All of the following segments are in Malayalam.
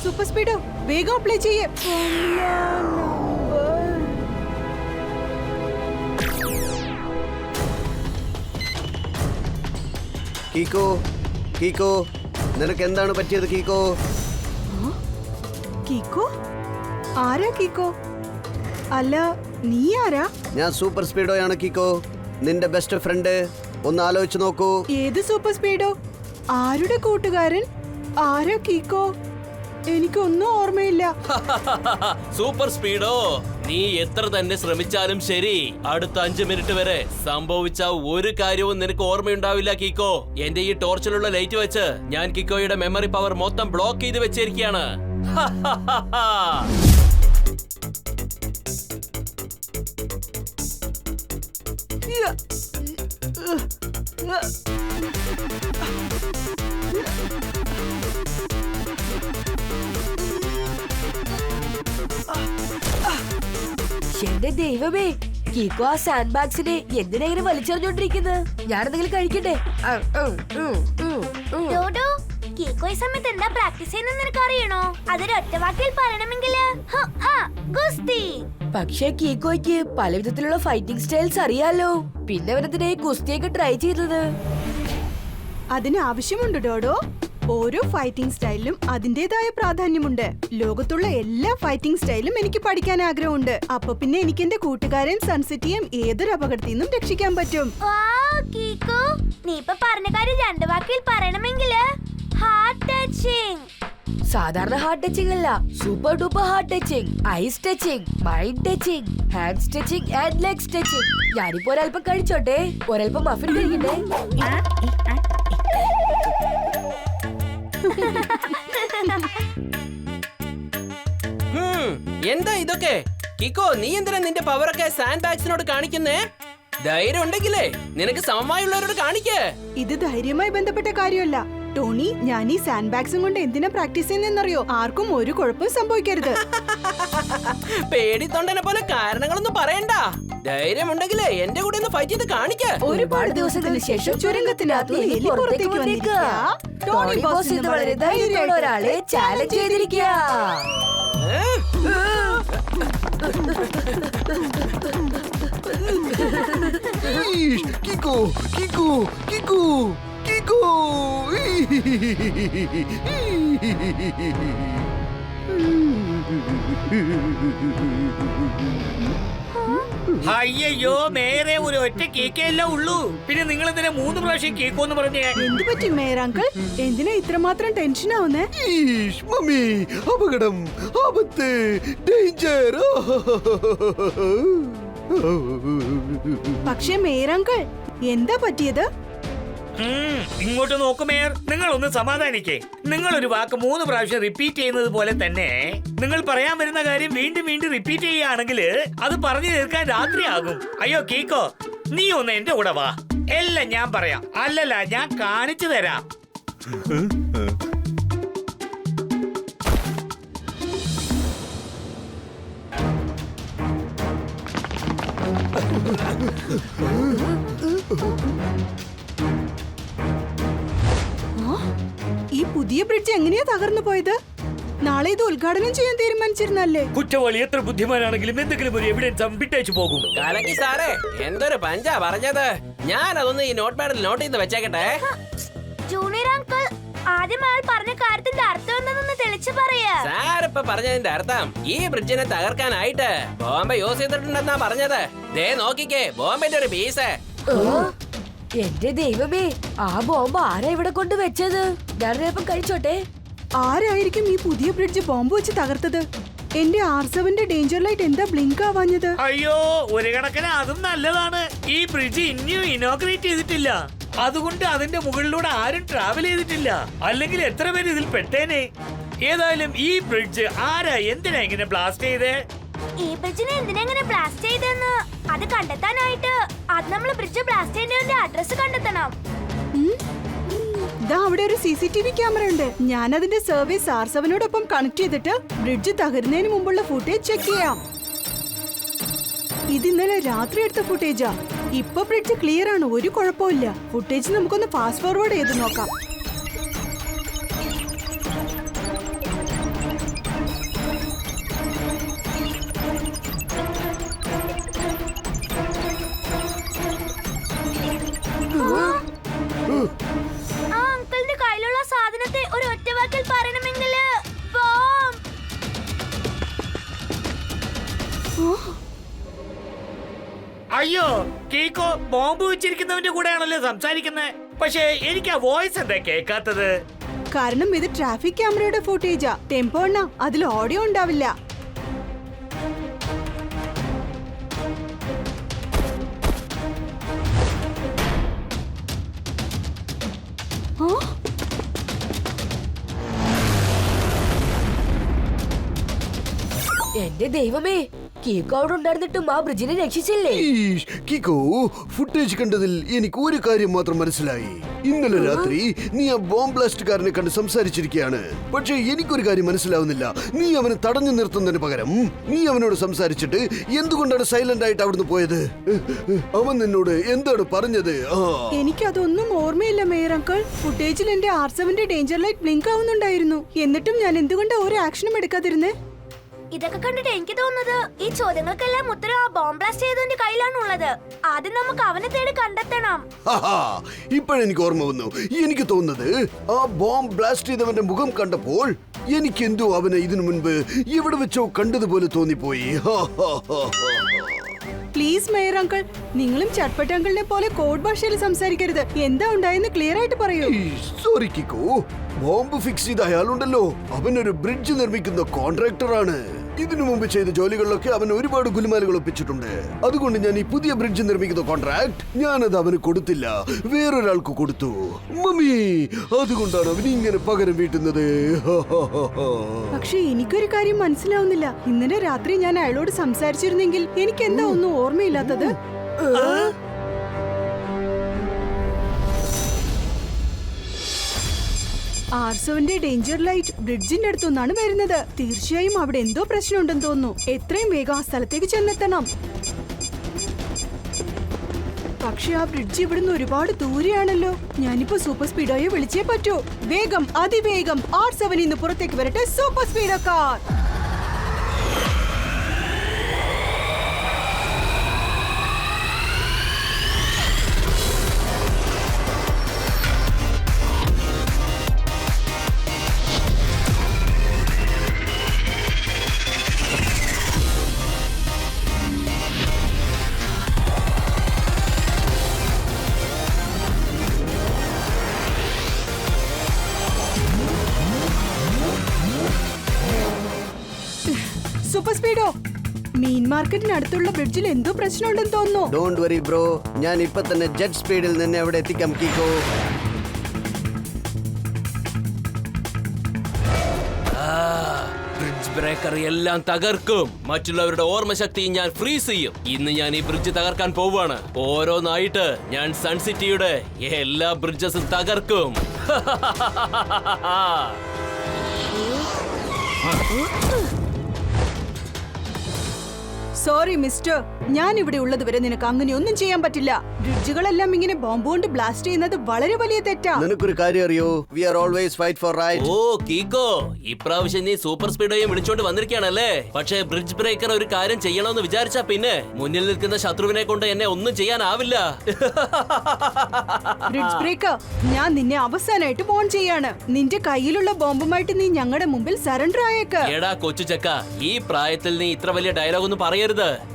സൂപ്പർ സ്പീഡോ വേഗം അപ്ലൈ ചെയ്യേ. കീക്കോ, കീക്കോ, നിനക്ക് എന്താണ് പറ്റിയത് കീക്കോ? കീക്കോ? ആരാ കീക്കോ? അല്ല, നീ ആരാ? ഞാൻ സൂപ്പർ സ്പീഡോയാണ് കീക്കോ, നിന്റെ ബെസ്റ്റ് ഫ്രണ്ട്. ഒന്ന് ആലോചിച്ച് നോക്കൂ. ഏത് സൂപ്പർ സ്പീഡോ? ആരുടെ കൂട്ടുകാരൻ? ആരാ കീക്കോ? എനിക്കൊന്നും ഓർമ്മയില്ല. സൂപ്പർ സ്പീഡോ, നീ എത്ര തന്നെ ശ്രമിച്ചാലും ശരി, അടുത്ത 5 മിനിറ്റ് വരെ സംഭവിച്ച ഒരു കാര്യവും നിനക്ക് ഓർമ്മയുണ്ടാവില്ല കീക്കോ. എന്റെ ഈ ടോർച്ചിലുള്ള ലൈറ്റ് വെച്ച് ഞാൻ കിക്കോയുടെ മെമ്മറി പവർ മൊത്തം ബ്ലോക്ക് ചെയ്ത് വെച്ചിരിക്കുകയാണ്. എന്റെ ദൈവമേ, കീക്കോ ആ സാൻഡ് ബാഗ്സിനെ എന്തിനാ ഇങ്ങനെ വലിച്ചെറിഞ്ഞോണ്ടിരിക്കുന്നത്? ഞാനെന്തെങ്കിലും കഴിക്കട്ടെ? ഡോഡോ, കീക്കോ ഈ സമയത്ത് എന്താ പ്രാക്ടീസ് ചെയ്യുന്നത് നിനക്ക് അറിയണോ? അതൊരു ഒറ്റ വാക്കിൽ പറയണമെങ്കിൽ ഗുസ്തി. പക്ഷേ കീക്കോയ്ക്ക് പല വിധത്തിലുള്ള ഫൈറ്റിംഗ് സ്റ്റൈൽസ് അറിയാലോ, പിന്നെ അവനെന്തിനാ ഗുസ്തിയൊക്കെ ട്രൈ ചെയ്തത്? അതിന് ആവശ്യമുണ്ട് ഡോഡോ. ഓരോ ഫൈറ്റിംഗ് സ്റ്റൈലിലും അതിന്റേതായ പ്രാധാന്യമുണ്ട്. ലോകത്തുള്ള എല്ലാ ഫൈറ്റിംഗ് സ്റ്റൈലും എനിക്ക് പഠിക്കാൻ ആഗ്രഹമുണ്ട്. അപ്പൊ പിന്നെ എനിക്ക് എന്റെ കൂട്ടുകാരൻ സൺസിറ്റിയും ഏതൊരു അപകടത്തിൽ നിന്നും രക്ഷിക്കാൻ പറ്റും. കീക്കോ, നീ ഇപ്പൊ പറഞ്ഞ കാര്യം 2 വാക്കിൽ പറയണമെങ്കിൽ ഹാർട്ട് ടച്ചിങ്. സാധാരണ ഹാർട്ട് ടച്ചിങ് അല്ല, super duper heart touching, eyes touching, mind touching, hands touching and legs touching. ഞാനിപ്പോ ഒരൽപ്പം കഴിച്ചോട്ടെ, ഒരൽപ്പം മഫിൻ കഴിക്കട്ടെ. എന്താ ഇതൊക്കെ? കിക്കോ, നീ എന്തിനാ നിന്റെ പവറൊക്കെ സാൻഡ് ബാഗ്സിനോട് കാണിക്കുന്നേ? ധൈര്യം ഉണ്ടെങ്കിലേ നിനക്ക് സമമായുള്ളവരോട് കാണിക്കേ. ഇത് ധൈര്യമായി ബന്ധപ്പെട്ട കാര്യമല്ല ടോണി. ഞാൻ ഈ സാൻഡ് ബാഗ്സും കൊണ്ട് എന്തിനാ പ്രാക്ടീസ് ചെയ്യുന്നറിയോ? ആർക്കും ഒരു കുഴപ്പവും സംഭവിക്കരുത്. പേടിത്തൊണ്ടനെ പോലെ കാരണങ്ങളൊന്നും പറയണ്ട. ധൈര്യം ഉണ്ടെങ്കിലേ എന്റെ കൂടെ ഒന്ന് ഫൈറ്റ് ചെയ്ത് കാണിക്ക. ഒരുപാട് ദിവസത്തിന് ശേഷം ചുരങ്കത്തിനകത്ത് എലി പുറത്തേക്ക് വന്നേക്കുക. ടോണി ബോസ് ഇന്ന് വളരെ ധൈര്യത്തോടെ ഒരാളെ ചാലഞ്ച് ചെയ്തിരിക്കുക. കീക്കോ, കീക്കോ, കീക്കോ, കീക്കോ. അയ്യോ, നേരെ ഒരു ഒറ്റ കേക്കല്ലേ ഉള്ളൂ. പിന്നെ നിങ്ങൾ എന്തിനാ 3 പ്രാവശ്യം കേക്കോന്ന് പറഞ്ഞേ? എന്ത് പറ്റി മേയർ അങ്കിൾ? എന്തിനാ ഇത്രമാത്രം ടെൻഷൻ ആവുന്നേ? മമ്മി, അപകടം, ആപത്ത്, ഡേഞ്ചർ. പക്ഷേ മേയർ അങ്കിൾ, എന്താ പറ്റിയത്? ഇങ്ങോട്ട് നോക്കൂ മേയർ, നിങ്ങൾ ഒന്ന് സമാധാനിക്കേ. നിങ്ങൾ ഒരു വാക്ക് 3 പ്രാവശ്യം റിപ്പീറ്റ് ചെയ്യുന്നത് പോലെ തന്നെ നിങ്ങൾ പറയാൻ വരുന്ന കാര്യം വീണ്ടും വീണ്ടും റിപ്പീറ്റ് ചെയ്യുകയാണെങ്കിൽ അത് പറഞ്ഞു തീർക്കാൻ രാത്രിയാകും. അയ്യോ കീക്കോ, നീ ഒന്ന് എന്റെ കൂടെ വാ. എല്ലാം ഞാൻ പറയാം. അല്ലല്ല, ഞാൻ കാണിച്ചു തരാം. ഈ പുതിയ ബ്രിഡ്ജ് എങ്ങനെയാ തകർന്നു പോയത്? നാളെ ഇത് ഉദ്ഘാടനം ചെയ്യാൻ തീരുമാനിച്ചിരുന്നല്ലേ? കുറ്റവാളി എത്ര ബുദ്ധിമാനാണെങ്കിലും എന്തെങ്കിലും ഒരു എവിഡൻസ് വിട്ടേച്ചു പോകും. കലക്കി സാറേ, എന്തൊരു പഞ്ചാ പറഞ്ഞത്. ഞാൻ അതൊന്ന് ഈ നോട്ട് പാഡിൽ നോട്ട് ചെയ്ത് വെച്ചേക്കട്ടെ. ജൂനിയർ അങ്കിൾ, ആദ്യം അയാൾ പറഞ്ഞ കാര്യത്തിന്റെ അർത്ഥം എന്താണെന്ന് തെളിച്ചു പറയാ. സാറിപ്പ പറഞ്ഞതിന്റെ അർത്ഥം ഈ ബ്രിഡ്ജിനെ തകർക്കാനായിട്ട് ബോംബെ യൂസ് ചെയ്തിട്ടുണ്ടെന്നാ പറഞ്ഞത്. ദേ നോക്കിക്കേ, ബോംബെന്റെ ഒരു പീസ്. എന്റെ ദൈവമേ, ആ ബോംബ് ആരാ ഇവിടെ കൊണ്ട് വെച്ചത്? ഞാനൊരൽപ്പം കഴിച്ചോട്ടെ. ആരായിരിക്കും ഈ പുതിയ ബ്രിഡ്ജ് ബോംബ് വെച്ച് തകർത്തത്? എന്റെ R7ന്റെ ഡേഞ്ചർ ലൈറ്റ് എന്താ ബ്ലിങ്ക് ആവാഞ്ഞത്? അയ്യോ, ഒരു കണക്കിന് അതും നല്ലതാണ്. ഈ ബ്രിഡ്ജ് ഇനിയും ഇനോഗ്രേറ്റ് ചെയ്തിട്ടില്ല. അതുകൊണ്ട് അതിന്റെ മുകളിലൂടെ ആരും ട്രാവൽ ചെയ്തിട്ടില്ല. അല്ലെങ്കിൽ എത്ര പേര് ഇതിൽ പെട്ടേനെ. ഏതായാലും ഈ ബ്രിഡ്ജ് ആരാ എന്തിനാ ഇങ്ങനെ ബ്ലാസ്റ്റ് ചെയ്തേ? ഈ ബ്രിഡ്ജിനെ എന്തിനാ ഇങ്ങനെ ബ്ലാസ്റ്റ് ചെയ്തെന്ന് അത് കണ്ടെത്താനായിട്ട് അത് നമ്മൾ ബ്രിഡ്ജ് ബ്ലാസ്റ്റ് ചെയ്യുന്നതിന്റെ അഡ്രസ് കണ്ടെത്തണം. ദാ അവിടെ ഒരു CCTV ക്യാമറ ഉണ്ട്. ഞാൻ അതിന്റെ സർവീസ് R7നോടൊപ്പം കണക്ട് ചെയ്തിട്ട് ബ്രിഡ്ജ് തകരുന്നതിന് മുമ്പുള്ള ഫുട്ടേജ് ചെക്ക് ചെയ്യാം. ഇത് ഇന്നലെ രാത്രി എടുത്ത ഫുട്ടേജാ. ഇപ്പൊ ബ്രിഡ്ജ് ക്ലിയർ ആണ്, ഒരു കുഴപ്പമില്ല. ഫുട്ടേജ് നമുക്കൊന്ന് ഫാസ്റ്റ് ഫോർവേഡ് ചെയ്ത് നോക്കാം. അയ്യോ കീക്കോ ബോംബ് വെച്ചിരിക്കുന്നവന്റെ കൂടെയാണല്ലോ സംസാരിക്കുന്നത്. പക്ഷേ എനിക്ക് ആ വോയിസ് എന്താ കേൾക്കാത്തത്? കാരണം ഇത് ട്രാഫിക് ക്യാമറയുടെ ഫുട്ടേജാ. ടെമ്പോ അണ്ണ, അതിൽ ഓഡിയോ ഉണ്ടാവില്ല. ആ? എന്റെ ദൈവമേ, കീക്കോ അവിടെ ഉണ്ടായിരുന്നിട്ടും ആ ബ്രിഡ്ജിനെ രക്ഷിച്ചില്ലേ? കിക്കോ, ഫുട്ടേജ് കണ്ടതിൽ എനിക്ക് ഒരു കാര്യം മാത്രം മനസ്സിലായി. ഇന്നലെ രാത്രി നീ ആ ബോംബ് ബ്ലാസ്റ്റ്കാരനെ കണ്ട് സംസാരിച്ചിരിക്കുകയാണ്. പക്ഷേ എനിക്കൊരു കാര്യം മനസ്സിലാവുന്നില്ല. നീ അവനെ തടഞ്ഞു നിർത്തുന്നതിന് പകരം നീ അവനോട് സംസാരിച്ചിട്ട് എന്തുകൊണ്ടാണ് സൈലന്റ് ആയിട്ട് അവിടുന്ന് പോയത്? അവൻ നിന്നോട് എന്താണ് പറഞ്ഞത്? എനിക്കതൊന്നും ഓർമ്മയില്ല മേയർ അങ്കിൾ. ഫുട്ടേജിൽ എന്റെ R7 ഡേഞ്ചർ ലൈറ്റ് ബ്ലിങ്ക് ആവുന്നുണ്ടായിരുന്നു. എന്നിട്ടും ഞാൻ എന്തുകൊണ്ട് ഒരു ആക്ഷനും എടുക്കാതിരുന്നേ? ഇതൊക്കെ കണ്ടിട്ട് എനിക്ക് തോന്നുന്നത് ഈ ചോദ്യങ്ങൾക്കെല്ലാം ഉത്തരം ആ ബോംബ് ബ്ലാസ്റ്റ് ചെയ്തതിന്റെ കയ്യിലാണുള്ളത്. ആദ്യം നമുക്ക് അവനെ തേടി കണ്ടെത്തണം. ഇപ്പോഴെനിക്ക് ഓർമ്മ വന്നു. എനിക്ക് തോന്നുന്നത് ആ ബോംബ് ബ്ലാസ്റ്റ് ചെയ്തവന്റെ മുഖം കണ്ടപ്പോൾ എനിക്കെന്തോ അവനെ ഇതിനു മുൻപ് എവിടെ വെച്ചോ കണ്ടതുപോലെ തോന്നിപ്പോയി. പ്ലീസ് മേയർ അങ്കിൾ, നിങ്ങളും ചട്പട്ട് അങ്കിളിനെ പോലെ കോഡ് ഭാഷയിൽ സംസാരിക്കരുത്. എന്താ ഉണ്ടായെന്ന് ക്ലിയർ ആയിട്ട് പറയൂ. സോറി കിക്കോ, ബോംബ് ഫിക്സ് ചെയ്ത അയാളുണ്ടല്ലോ, അവനൊരു ബ്രിഡ്ജ് നിർമ്മിക്കുന്ന കോൺട്രാക്ടറാണ്. ഇതിനു മുമ്പ് ചെയ്ത ജോലികളിലൊക്കെ അവൻ ഒരുപാട് ഗുലുമാലുകൾ ഒപ്പിച്ചിട്ടുണ്ട്. അതുകൊണ്ട് ഞാൻ ഈ പുതിയ ബ്രിഡ്ജ് നിർമ്മിക്കുന്ന കോൺട്രാക്ട് ഞാനത് അവന് കൊടുത്തില്ല, വേറൊരാൾക്ക് കൊടുത്തു. മമ്മി, അതുകൊണ്ടാണ് അവൻ ഇങ്ങനെ പകരം വീട്ടുന്നത്. പക്ഷെ എനിക്കൊരു കാര്യം മനസ്സിലാവുന്നില്ല. ഇന്നലെ രാത്രി ഞാൻ അയാളോട് സംസാരിച്ചിരുന്നെങ്കിൽ എനിക്ക് എന്താ ഒന്നും ഓർമ്മയില്ലാത്തത്? R7 ഡേഞ്ചർ ലൈറ്റ് ബ്രിഡ്ജിന്റെ അടുത്തുനിന്നാണ് വരുന്നത്. തീർച്ചയായും അവിടെ എന്തോ പ്രശ്നമുണ്ടെന്ന് തോന്നുന്നു. എത്രയും വേഗം ആ സ്ഥലത്തേക്ക് ചെന്നെത്തണം. പക്ഷെ ആ ബ്രിഡ്ജ് ഇവിടുന്ന് ഒരുപാട് ദൂരെയാണല്ലോ. ഞാനിപ്പോ സൂപ്പർ സ്പീഡോയെ വിളിച്ചേ പറ്റൂ. വേഗം, അതിവേഗം R7 ഇന്ന് പുറത്തേക്ക് വരട്ടെ. Super speedo car. Super speedo, മീൻ മാർക്കറ്റിനടുത്തുള്ള ബ്രിഡ്ജിൽ എന്തോ പ്രശ്നമുണ്ടെന്ന് തോന്നുന്നു. ഡോണ്ട് വറി ബ്രോ, ഞാൻ ഇപ്പൊ തന്നെ ജെറ്റ് സ്പീഡിൽ നിന്നെ അവിടെ എത്തിക്കാം കിക്കോ. ബ്രിഡ്ജ് ബ്രേക്കർ എല്ലാം തകർക്കും. മറ്റുള്ളവരുടെ ഓർമ്മശക്തി ഞാൻ ഫ്രീസ് ചെയ്യും. ഇന്ന് ഞാൻ ഈ ബ്രിഡ്ജ് തകർക്കാൻ പോവാണ്. ഓരോന്നായിട്ട് ഞാൻ സൺ സിറ്റിയുടെ എല്ലാ ബ്രിഡ്ജസും തകർക്കും. സോറി മിസ്റ്റർ, ഞാൻ ഇവിടെ ഉള്ളത് വരെ നിനക്ക് അങ്ങനെ ഒന്നും ചെയ്യാൻ പറ്റില്ല. ബ്രിഡ്ജുകളെല്ലാം ഇങ്ങനെ ബോംബ് കൊണ്ട് ബ്ലാസ്റ്റ് ചെയ്യുന്നത് വളരെ വലിയ തെറ്റാ. നിനക്കൊരു കാര്യം അറിയോ? We are always fight for right. Oh Kiko, ഇപ്രാവശ്യം നീ സൂപ്പർ സ്പീഡോയെ വിളിച്ചോണ്ട് വന്നിരിക്കുകയാണല്ലേ. പക്ഷേ ബ്രിഡ്ജ് ബ്രേക്കർ ഒരു കാര്യം ചെയ്യണമെന്ന് വിചാരിച്ചാ പിന്നെ മുന്നിൽ നിൽക്കുന്ന ശത്രുവിനെ കൊണ്ട് എന്നെ ഒന്നും ചെയ്യാനാവില്ല. ബ്രിഡ്ജ് ബ്രേക്കർ, ഞാൻ നിന്നെ അവസാനമായിട്ട് ഫോൺ ചെയ്യാണ്. നിന്റെ കയ്യിലുള്ള ബോംബുമായിട്ട് നീ ഞങ്ങളുടെ മുമ്പിൽ സറണ്ടർ ആയേക്ക്. എടാ കൊച്ചു ചക്ക, ഈ പ്രായത്തിൽ നീ ഇത്ര വലിയ ഡയലോഗ് ഒന്നും പറയരുത്.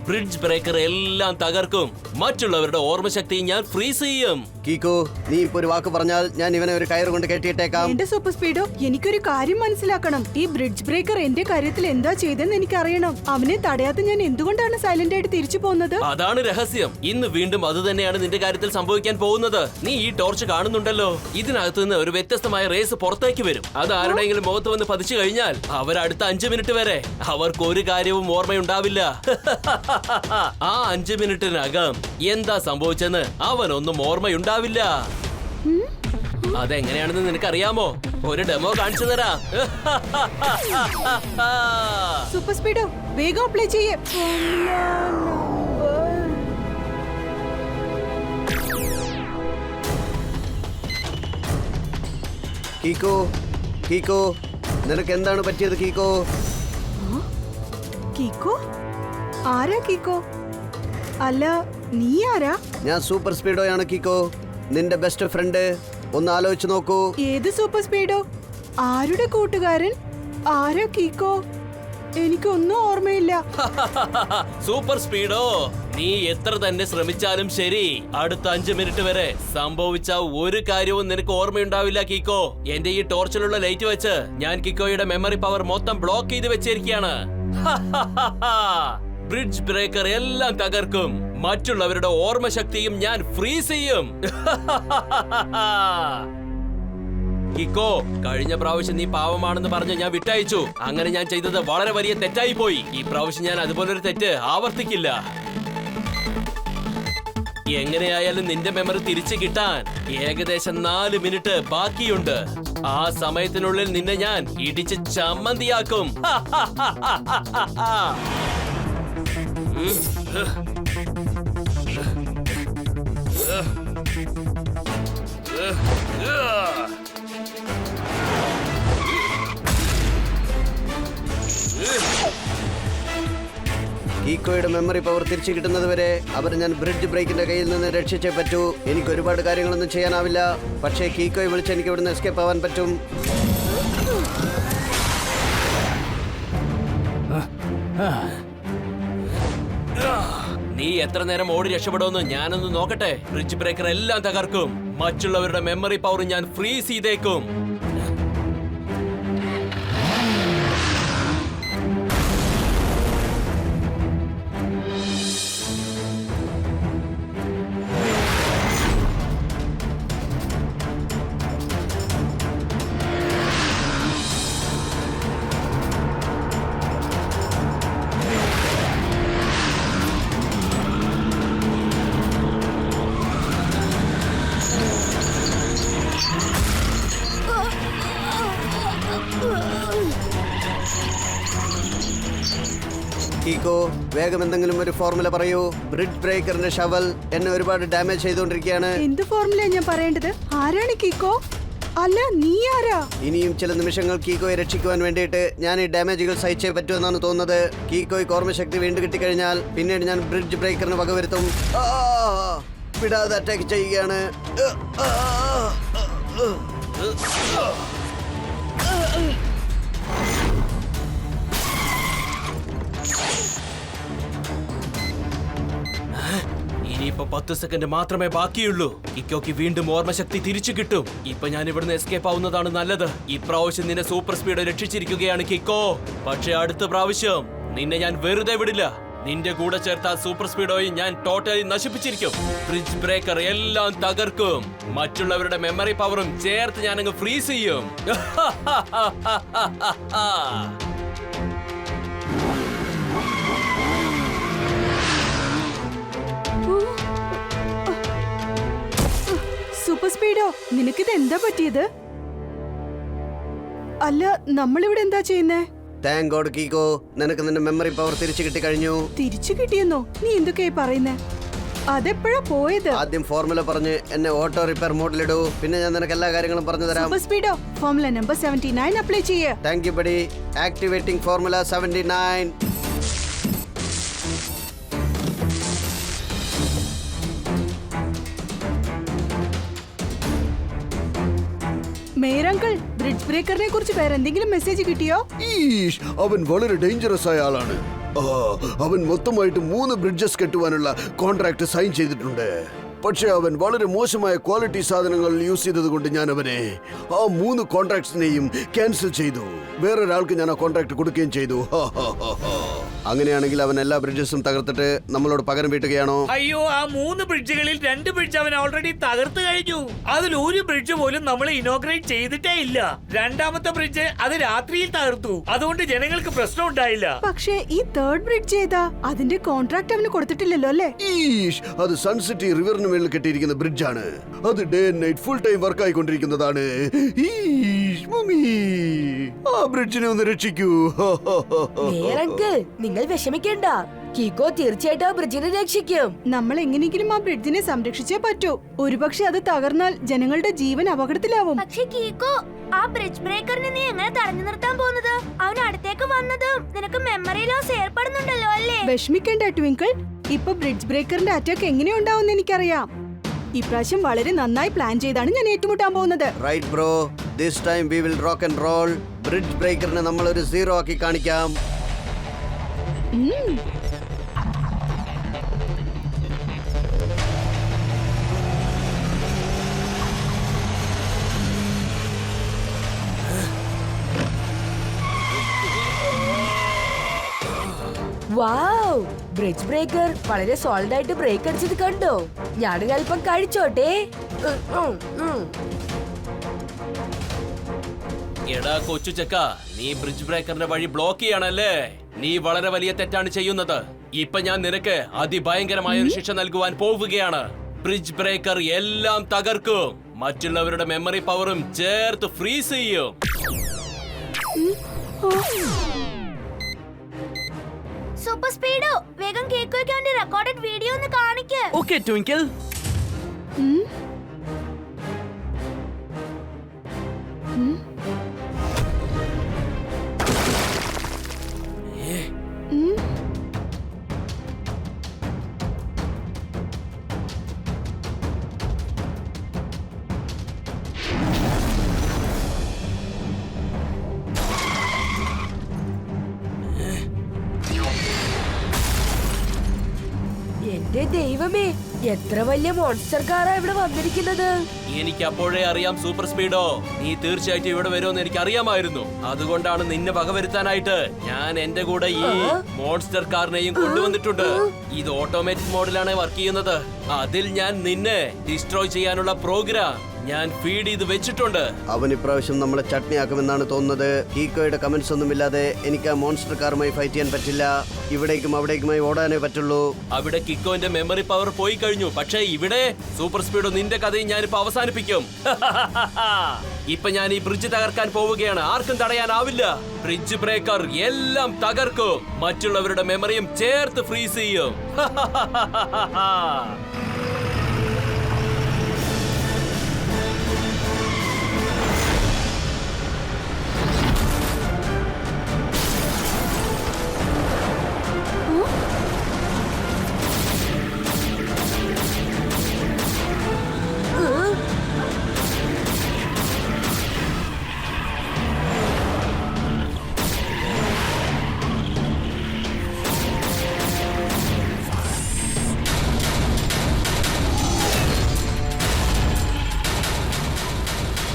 ബ്രിഡ്ജ് ബ്രേക്കർ എല്ലാം തകർക്കും. മറ്റുള്ളവരുടെ ഓർമ്മശക്തി ഞാൻ ഫ്രീസ് ചെയ്യും. കീക്കോ, നീ ഇപ്പൊ ഒരു വാക്ക് പറഞ്ഞാൽ ഞാൻ ഇവനെ ഒരു കയറ് കൊണ്ട് കെട്ടിയിട്ടേക്കാം. എന്റെ സൂപ്പർ സ്പീഡോ, എനിക്കൊരു കാര്യം മനസ്സിലാക്കണം. ഈ ബ്രിഡ്ജ് ബ്രേക്കർ എന്റെ കാര്യത്തിൽ എന്താ ചെയ്തെന്ന് എനിക്കറിയണം. അവനെ തടയാതെ ഞാൻ എന്തുകൊണ്ടാണ് സൈലന്റ് ആയിട്ട് തിരിച്ചു പോകുന്നത്? അതാണ് രഹസ്യം. ഇന്ന് വീണ്ടും അത് തന്നെയാണ് നിന്റെ കാര്യത്തിൽ സംഭവിക്കാൻ പോകുന്നത്. നീ ഈ ടോർച്ച് കാണുന്നുണ്ടല്ലോ, ഇതിനകത്ത് നിന്ന് ഒരു വ്യത്യസ്തമായ റേസ് പുറത്തേക്ക് വരും. അത് ആരുടെയെങ്കിലും മുഖത്ത് വന്ന് പതിച്ചു കഴിഞ്ഞാൽ അവരടുത്ത 5 മിനിറ്റ് വരെ അവർക്ക് ഒരു കാര്യവും ഓർമ്മയുണ്ടാവില്ല. ആ 5 മിനിറ്റിനകം എന്താ സംഭവിച്ചെന്ന് അവനൊന്നും ഓർമ്മയുണ്ടാവില്ല. അതെങ്ങനെയാണെന്ന് നിനക്കറിയാമോ? ഒരു ഡെമോ കാണിച്ചു തരാം. സൂപ്പർ സ്പീഡോ, വേഗം അപ്ലൈ ചെയ്യേ. കീക്കോ, കീക്കോ, നിനക്ക് എന്താണ് പറ്റിയത് കീക്കോ? കീക്കോ? ആരാ കീക്കോ? അല്ല, നീ ആരാ? ഞാൻ സൂപ്പർ സ്പീഡോയാണ് കീക്കോ, നിന്റെ ബെസ്റ്റ് ഫ്രണ്ട്. ഒന്ന് ആലോചിച്ച് നോക്കൂ. ഏത് സൂപ്പർ സ്പീഡോ? ആരുടെ കൂട്ടുകാരൻ? ആരാ കീക്കോ? എനിക്കൊന്നും ഓർമ്മയില്ല. സൂപ്പർ സ്പീഡോ, നീ എത്ര തന്നെ ശ്രമിച്ചാലും ശരി അടുത്ത 5 മിനിറ്റ് വരെ സംഭവിച്ച ഒരു കാര്യവും നിനക്ക് ഓർമ്മയുണ്ടാവില്ല കീക്കോ. എന്റെ ഈ ടോർച്ചിലുള്ള ലൈറ്റ് വെച്ച് ഞാൻ കിക്കോയുടെ മെമ്മറി പവർ മൊത്തം ബ്ലോക്ക് ചെയ്ത് വെച്ചിരിക്കുകയാണ്. ബ്രിഡ്ജ് ബ്രേക്കർ എല്ലാം തകർക്കും. മറ്റുള്ളവരുടെ ഓർമ്മശക്തിയും ഞാൻ ഫ്രീസ് ചെയ്യും. കിക്കോ, കഴിഞ്ഞ പ്രാവശ്യം നീ പാവമാണെന്ന് പറഞ്ഞ് ഞാൻ വിട്ടയച്ചു. അങ്ങനെ ഞാൻ ചെയ്തത് വളരെ വലിയ തെറ്റായി പോയി. ഈ പ്രാവശ്യം ഞാൻ അതുപോലൊരു തെറ്റ് ആവർത്തിക്കില്ല. എങ്ങനെയായാലും നിന്റെ മെമ്മറി തിരിച്ചു കിട്ടാൻ ഏകദേശം 4 മിനിറ്റ് ബാക്കിയുണ്ട്. ആ സമയത്തിനുള്ളിൽ നിന്നെ ഞാൻ ഇടിച്ച് ചമ്മന്തിയാക്കും. കീക്കോയുടെ മെമ്മറി പവർ തിരിച്ചു കിട്ടുന്നത് വരെ അവരെ ഞാൻ ബ്രിഡ്ജ് ബ്രേക്കിന്റെ കയ്യിൽ നിന്ന് രക്ഷിച്ചേ പറ്റൂ. എനിക്ക് ഒരുപാട് കാര്യങ്ങളൊന്നും ചെയ്യാനാവില്ല, പക്ഷേ കീക്കോയെ വിളിച്ച് എനിക്ക് ഇവിടുന്ന് എസ്കേപ്പ് ആവാൻ പറ്റും. നീ എത്ര നേരം ഓടി രക്ഷപ്പെടുമെന്ന് ഞാനൊന്ന് നോക്കട്ടെ. ബ്രിഡ്ജ് ബ്രേക്കർ എല്ലാം തകർക്കും. മറ്റുള്ളവരുടെ മെമ്മറി പവർ ഞാൻ ഫ്രീസ് ചെയ്തേക്കും. കീക്കോ, വേഗം എന്തെങ്കിലും ഒരു ഫോർമുല പറയൂ. ബ്രിഡ്ജ് ബ്രേക്കറിന്റെ ഷവൽ എന്നെ ഒരുപാട് ഡാമേജ് ചെയ്തുകൊണ്ടിരിക്കുകയാണ്. എന്ത് ഫോർമുല ഞാൻ പറയേണ്ടത്? ആരാണ് കീക്കോ? അല്ല, നീ ആരാ? ഇനിയും ചില നിമിഷങ്ങൾ കീക്കോയെ രക്ഷിക്കുവാൻ വേണ്ടിയിട്ട് ഞാൻ ഈ ഡാമേജുകൾ സഹിച്ചേ പറ്റുമെന്നാണ് തോന്നുന്നത്. കീക്കോയ്ക്ക് ഓർമ്മശക്തി വീണ്ടും കിട്ടിക്കഴിഞ്ഞാൽ പിന്നീട് ഞാൻ ബ്രിഡ്ജ് ബ്രേക്കറിന് വകവരുത്തും. വിടാതെ അറ്റാക്ക് ചെയ്യുകയാണ്. ഇനിയിപ്പോ 10 സെക്കൻഡ് മാത്രമേ ബാക്കിയുള്ളൂ. കിക്കോക്ക് വീണ്ടും ഓർമ്മശക്തി തിരിച്ചു കിട്ടും. ഇപ്പൊ ഞാൻ ഇവിടുന്ന് എസ്കേപ്പ് ആവുന്നതാണ് നല്ലത്. ഇപ്രാവശ്യം നിന്നെ സൂപ്പർ സ്പീഡ് രക്ഷിച്ചിരിക്കുകയാണ് കിക്കോ. പക്ഷെ അടുത്ത പ്രാവശ്യം നിന്നെ ഞാൻ വെറുതെ വിടില്ല. നിന്റെ കൂടെ ചേർത്ത സൂപ്പർ സ്പീഡോയും ഞാൻ ടോട്ടലി നശിപ്പിച്ചിരിക്കും. ബ്രിഡ്ജ് ബ്രേക്കർ എല്ലാം തകർക്കും. മറ്റുള്ളവരുടെ മെമ്മറി പവറും ചേർത്ത് ഞാനങ്ങ് ഫ്രീസ് ചെയ്യും. സൂപ്പർ സ്പീഡോ, നിനക്കിത് എന്താ പറ്റിയത്? അല്ല, നമ്മളിവിടെ എന്താ ചെയ്യുന്നേ? താങ്ക് ഗോഡ് കീക്കോ, നിനക്ക് നിന്റെ മെമ്മറി പവർ തിരിച്ചു കിട്ടി കഴിഞ്ഞു. തിരിച്ചു കിട്ടിയെന്നോ? നീ എന്തൊക്കെയായി പറയുന്നേ? അതെപ്പോഴാ പോയത്? ആദ്യം ഫോർമുല പറഞ്ഞ് എന്നെ ഓട്ടോ റിപ്പയർ മോഡിലിടൂ, പിന്നെ ഞാൻ നിനക്ക് എല്ലാ കാര്യങ്ങളും പറഞ്ഞു തരാം. Super speedo, formula number 79 apply ചെയ്യേ. Thank you buddy. Activating formula 79. Mayor uncle, bridge ബ്രേക്കറിനെ കുറിച്ച് വേറെ എന്തെങ്കിലും മെസ്സേജ് കിട്ടിയോ? ഈഷ്, അവൻ വളരെ ഡേഞ്ചറസ് ആയ ആളാണ്. അവൻ മൊത്തമായിട്ട് 3 ബ്രിഡ്ജസ് കെട്ടുവാനുള്ള കോൺട്രാക്ട് സൈൻ ചെയ്തിട്ടുണ്ട്. പക്ഷെ അവൻ വളരെ മോശമായ ക്വാളിറ്റി സാധനങ്ങൾ യൂസ് ചെയ്തത് കൊണ്ട് ഞാൻ അവനെ ആ 3 കോൺട്രാക്ട്സിനെയും ക്യാൻസൽ ചെയ്തു. വേറൊരാൾക്ക് ഞാൻ ആ കോൺട്രാക്ട് കൊടുക്കുകയും ചെയ്തു. അങ്ങനെയാണെങ്കിൽ അവൻ എല്ലാ ബ്രിഡ്ജസും തകർത്തിട്ട് നമ്മളോട് പകരം വീട്ടുകയാണോ? അയ്യോ, ആ 3 ബ്രിഡ്ജുകളിൽ 2 ബ്രിഡ്ജ് അവൻ ഓൾറെഡി തകർത്തു കഴിഞ്ഞു. അതിൽ ഒരു ബ്രിഡ്ജ് പോലും നമ്മൾ ഇനോഗ്രേറ്റ് ചെയ്തിട്ടേ ഇല്ല. 2ാമത്തെ ബ്രിഡ്ജ് അത് രാത്രിയിൽ തകർത്തു. അതുകൊണ്ട് ജനങ്ങൾക്ക് പ്രശ്നം ഉണ്ടായില്ല. പക്ഷേ ഈ 3rd ബ്രിഡ്ജ് ഏതാ? അതിന്റെ കോൺട്രാക്ട് അവന് കൊടുത്തിട്ടില്ലല്ലോ അല്ലേ? ഈഷ്, അത് സൺസിറ്റി റിവറിന് മേളിൽ കെട്ടിയിരിക്കുന്ന ബ്രിഡ്ജാണ്. അത് day and night full time work ആയിക്കൊണ്ടിരിക്കുന്നതാണ്. ഈഷ് മമ്മി, ആ ബ്രിഡ്ജിനെ ഒന്ന് രക്ഷിക്കൂ. മേയർ അങ്കിൾ, നിങ്ങൾ വിഷമിക്കേണ്ട. കീക്കോ തീർച്ചയായിട്ടും ആ ബ്രിഡ്ജിനെ രക്ഷിക്കും. നമ്മൾ എങ്ങനെയെങ്കിലും ആ ബ്രിഡ്ജിനെ സംരക്ഷിച്ചേ പറ്റൂ. ഒരുപക്ഷെ അത് തകർന്നാൽ ജനങ്ങളുടെ ജീവൻ അപകടത്തിലാവും. പക്ഷെ കീക്കോ, ആ ബ്രിഡ്ജ് ബ്രേക്കറിനെ നീ എങ്ങനെ തടഞ്ഞു നിർത്താൻ പോകുന്നത്? അവൻ അടുത്തേക്ക് വന്നതും നിനക്ക് മെമ്മറി ലോസ് ഏർപ്പെടുന്നുണ്ടല്ലോ അല്ലേ? വിഷമിക്കേണ്ട ട്വിങ്കിൾ, ഇപ്പൊ ബ്രിഡ്ജ് ബ്രേക്കറിന്റെ അറ്റാക്ക് എങ്ങനെയുണ്ടാവും എനിക്കറിയാം. ഇപ്രാവശ്യം വളരെ നന്നായി പ്ലാൻ ചെയ്താണ് ഞാൻ ഏറ്റുമുട്ടാൻ പോകുന്നത്. Right bro, this time we will rock and roll. Bridge ബ്രേക്കറിനെ നമ്മൾ ഒരു 0 ആക്കി കാണിക്കാം. വാവ്, ബ്രിഡ്ജ് ബ്രേക്കർ വളരെ സോളിഡ് ആയിട്ട് ബ്രേക്ക് അടിച്ചത് കണ്ടോ? ഞാനൊരു അല്പം കഴിച്ചോട്ടെ. എടാ കൊച്ചു ചെക്ക, നീ ബ്രിഡ്ജ് ബ്രേക്കറിന്റെ വഴി ബ്ലോക്ക് ചെയ്യാണല്ലേ? നീ വളരെ വലിയ തെറ്റാണ് ചെയ്യുന്നത്. ഇപ്പൊ ഞാൻ നിനക്ക് അതിഭയങ്കരമായ ഒരു ശിക്ഷ നൽകുവാൻ പോവുകയാണ്. ബ്രിഡ്ജ് ബ്രേക്കർ എല്ലാം തകർക്കും, മറ്റുള്ളവരുടെ മെമ്മറി പവറും ചേർത്ത് ഫ്രീസ് ചെയ്യും. സൂപ്പർ സ്പീഡോ, വേഗം കേക്കോയ്ക്ക് വേണ്ടി റെക്കോർഡഡ് വീഡിയോ ഒന്ന് കാണിക്ക്. Okay twinkle. എന്റെ ദൈവമേ, എത്ര വലിയ മോൺസ്റ്റർ കാറാ ഇവിടെ വന്നിരിക്കുന്നത്. എനിക്ക് അപ്പോഴേ അറിയാം സൂപ്പർ സ്പീഡോ, നീ തീർച്ചയായിട്ടും ഇവിടെ വരുമെന്ന് എനിക്ക് അറിയാമായിരുന്നു. അതുകൊണ്ടാണ് നിന്നെ വകവരുത്താനായിട്ട് ഞാൻ എന്റെ കൂടെ ഈ മോൺസ്റ്റർ കാറിനെയും കൊണ്ടുവന്നിട്ടുണ്ട്. ഇത് ഓട്ടോമാറ്റിക് മോഡിലാണ് വർക്ക് ചെയ്യുന്നത്. അതിൽ ഞാൻ നിന്നെ ഡിസ്ട്രോയ് ചെയ്യാനുള്ള പ്രോഗ്രാം ഞാൻ ഫീഡ് ചെയ്ത് വെച്ചിട്ടുണ്ട്. അവൻ ഇപ്രാവശ്യം നമ്മളെ ചട്നിയാക്കുമെന്നാണ് തോന്നുന്നത്. കീക്കോയുടെ കമന്റ്സ് ഒന്നുമില്ലാതെ എനിക്ക് ആ മോൺസ്റ്റർ കാറുമായി ഫൈറ്റ് ചെയ്യാൻ പറ്റില്ല. ഇവിടേക്കും അവിടേക്കുമായി ഓടാനേ പറ്റുള്ളൂ. അവിടെ കിക്കോന്റെ മെമ്മറി പവർ പോയി കഴിഞ്ഞു. പക്ഷേ ഇവിടെ സൂപ്പർ സ്പീഡോ, നിന്റെ കഥയും ഞാനിപ്പോ അവസാനിപ്പിക്കും. ഇപ്പൊ ഞാൻ ഈ ബ്രിഡ്ജ് തകർക്കാൻ പോവുകയാണ്. ആർക്കും തടയാനാവില്ല. ബ്രിഡ്ജ് ബ്രേക്കർ എല്ലാം തകർക്കും, മറ്റുള്ളവരുടെ മെമ്മറിയും ചേർത്ത് ഫ്രീസ് ചെയ്യും.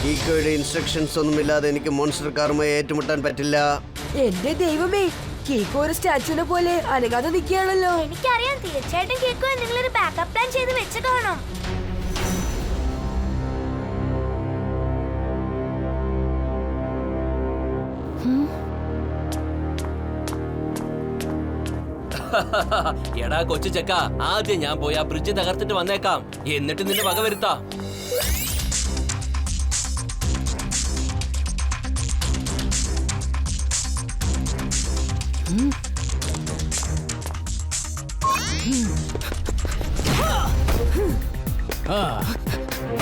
കീക്കോയുടെ ഇൻസ്ട്രക്ഷൻസ് ഒന്നുമില്ലാതെ എനിക്ക് മോൺസ്റ്റർ കാറുമായി ഏറ്റുമുട്ടാൻ പറ്റില്ല. എന്റെ ദൈവമേ, കേക്ക് ഒരു സ്റ്റാച്ചുവിനെ പോലെ അനങ്ങാതെ നിൽക്കുകയാണല്ലോ. എനിക്കറിയാം, തീർച്ചയായിട്ടും കേക്കോ നിങ്ങളൊരു ബാക്കപ്പ് പ്ലാൻ ചെയ്ത് വെച്ച് കാണും. എടാ കൊച്ചു ചെക്ക, ആദ്യം ഞാൻ പോയി ആ ബ്രിഡ്ജ് തകർത്തിട്ട് വന്നേക്കാം. എന്നിട്ട് നിന്നെ വകവരുത്താം.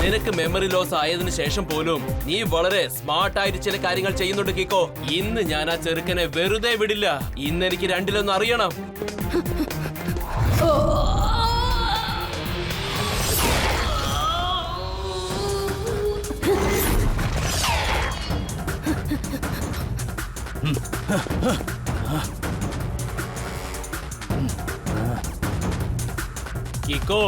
നിനക്ക് മെമ്മറി ലോസ് ആയതിനു ശേഷം പോലും നീ വളരെ സ്മാർട്ടായിട്ട് ചില കാര്യങ്ങൾ ചെയ്യുന്നുണ്ട് കിക്കോ. ഇന്ന് ഞാൻ ആ ചെറുക്കനെ വെറുതെ വിടില്ല. ഇന്ന് എനിക്ക് രണ്ടിലൊന്നും അറിയണം. കിക്കോ,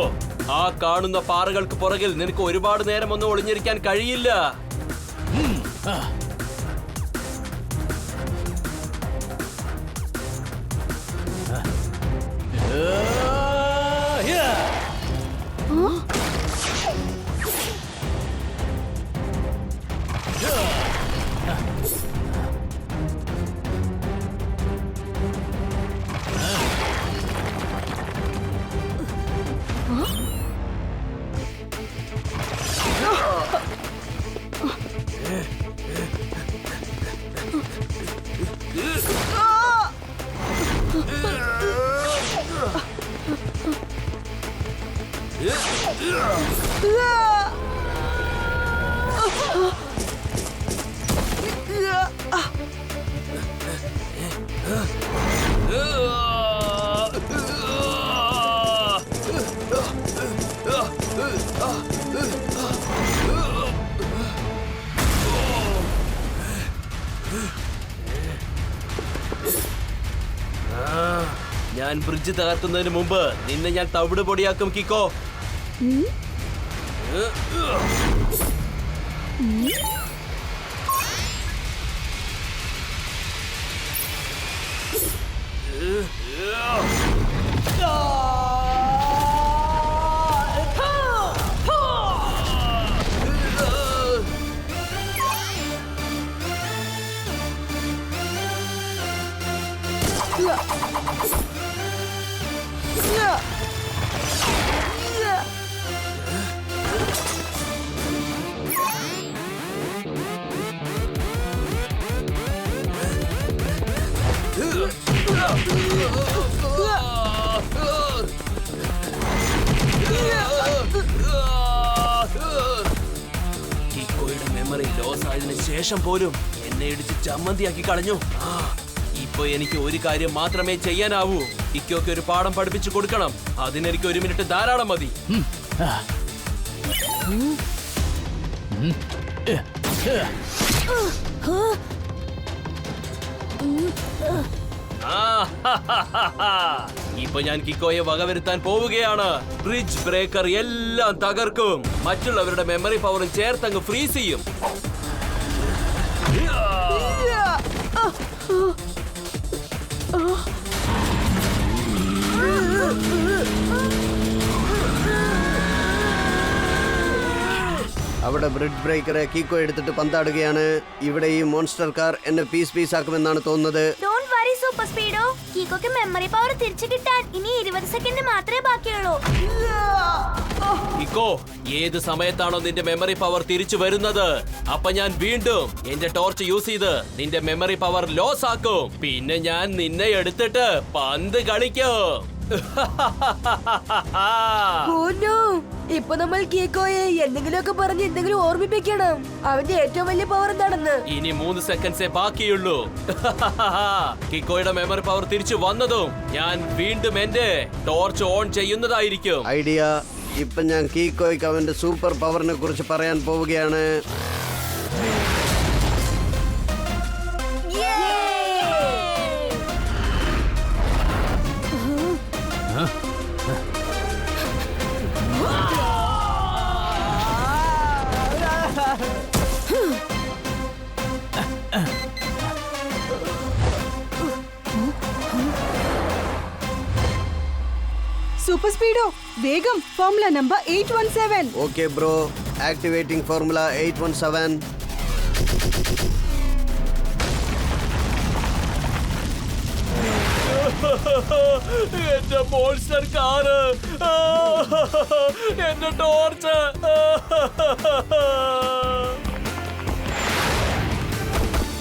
ആ കാണുന്ന പാറകൾക്ക് പുറകിൽ നിനക്ക് ഒരുപാട് നേരം ഒന്നും ഒളിഞ്ഞിരിക്കാൻ കഴിയില്ല. ഞാൻ ബ്രിഡ്ജ് തകർക്കുന്നതിന് മുമ്പ് നിന്നെ ഞാൻ തവിട് പൊടിയാക്കും കിക്കോ. കിക്കോയുടെ മെമ്മറി ലോസ് ആയതിനു ശേഷം പോലും എന്നെ ഇടിച്ച് ചമ്മന്തിയാക്കി കളഞ്ഞു. ഇപ്പൊ എനിക്ക് ഒരു കാര്യം മാത്രമേ ചെയ്യാനാവൂ. കിക്കോയ്ക്ക് ഒരു പാഠം പഠിപ്പിച്ചു കൊടുക്കണം. അതിനെനിക്ക് 1 മിനിറ്റ് ധാരാളം മതി. ഇപ്പൊ ഞാൻ കിക്കോയെ വകവരുത്താൻ പോവുകയാണ്. ബ്രിഡ്ജ് ബ്രേക്കർ എല്ലാം തകർക്കും. മറ്റുള്ളവരുടെ മെമ്മറി പവറും ചേർത്തങ്ങ് ഫ്രീസ് ചെയ്യും. അവിടെ ബ്രിഡ്ജ് ബ്രേക്കറെ കീക്കോ എടുത്തിട്ട് പന്താടുകയാണ്. ഇവിടെ ഈ മോൺസ്റ്റർ കാർ എന്നെ പീസ് ആക്കുമെന്നാണ് തോന്നുന്നത്. Don't worry super speedo. കീക്കോക്ക് മെമ്മറി പവർ തിരിച്ചു കിട്ടാൻ ഇനി 20 സെക്കൻഡ് മാത്രമേ ബാക്കിയുള്ളൂ. കിക്കോ, ഏത് സമയത്താണോ നിന്റെ മെമ്മറി പവർ തിരിച്ചു വരുന്നത്, അപ്പൊ ഞാൻ വീണ്ടും എന്റെ ടോർച്ച് യൂസ് ചെയ്ത് നിന്റെ മെമ്മറി പവർ ലോസ് ആക്കും. പിന്നെ ഞാൻ നിന്നെ എടുത്തിട്ട് പന്ത് കളിക്കും. Oh no! ഇപ്പൊ നമ്മൾ കീക്കോയെ എന്തെങ്കിലുമൊക്കെ പറഞ്ഞ് എന്തെങ്കിലും ഓർമ്മിപ്പിക്കണം. അവന്റെ ഏറ്റവും വലിയ പവർ എന്താണെന്ന്. ഇനി 3 സെക്കൻഡ്സേ ബാക്കിയുള്ളൂ. കിക്കോയുടെ മെമ്മറി പവർ തിരിച്ചു വന്നതും ഞാൻ വീണ്ടും എന്റെ ടോർച്ച് ഓൺ ചെയ്യുന്നതായിരിക്കും. ഐഡിയ. ഇപ്പൊ ഞാൻ കീക്കോയ്ക്ക് അവന്റെ സൂപ്പർ പവറിനെ കുറിച്ച് പറയാൻ പോവുകയാണ്. സൂപ്പർ സ്പീഡോ, വേഗം formula number 817. Okay bro, activating formula 817. എന്റെ മോൺസ്റ്റർ കാറ്, എന്റെ ടോർച്ച്.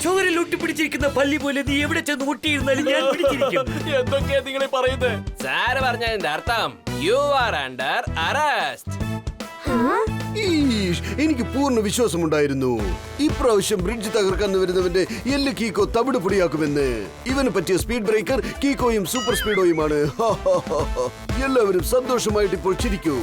ചോരിൽ ഒട്ടിപ്പിടിച്ചിരിക്കുന്ന പല്ലി പോലെ നീ എവിടെ ചെന്ന് ഒട്ടിയിരുന്നാലും ഞാൻ പിടിച്ചിരിക്കും. എന്തൊക്കെയാ നിങ്ങൾ പറയുന്നത്? സാറ് പറഞ്ഞതിന്റെ അർത്ഥം യു ആർ അണ്ടർ അറസ്റ്റ്. എനിക്ക് പൂർണ്ണ വിശ്വാസമുണ്ടായിരുന്നു ഇപ്രാവശ്യം ബ്രിഡ്ജ് തകർക്കാൻ വരുന്നവന്റെ എല്ല് കീക്കോ തവിട് പൊടിയാക്കുമെന്ന്. ഇവന് പറ്റിയ സ്പീഡ് ബ്രേക്കർ കീക്കോയും സൂപ്പർ സ്പീഡോയുമാണ്. എല്ലാവരും സന്തോഷമായിട്ട് ഇപ്പോൾ ചിരിക്കൂ.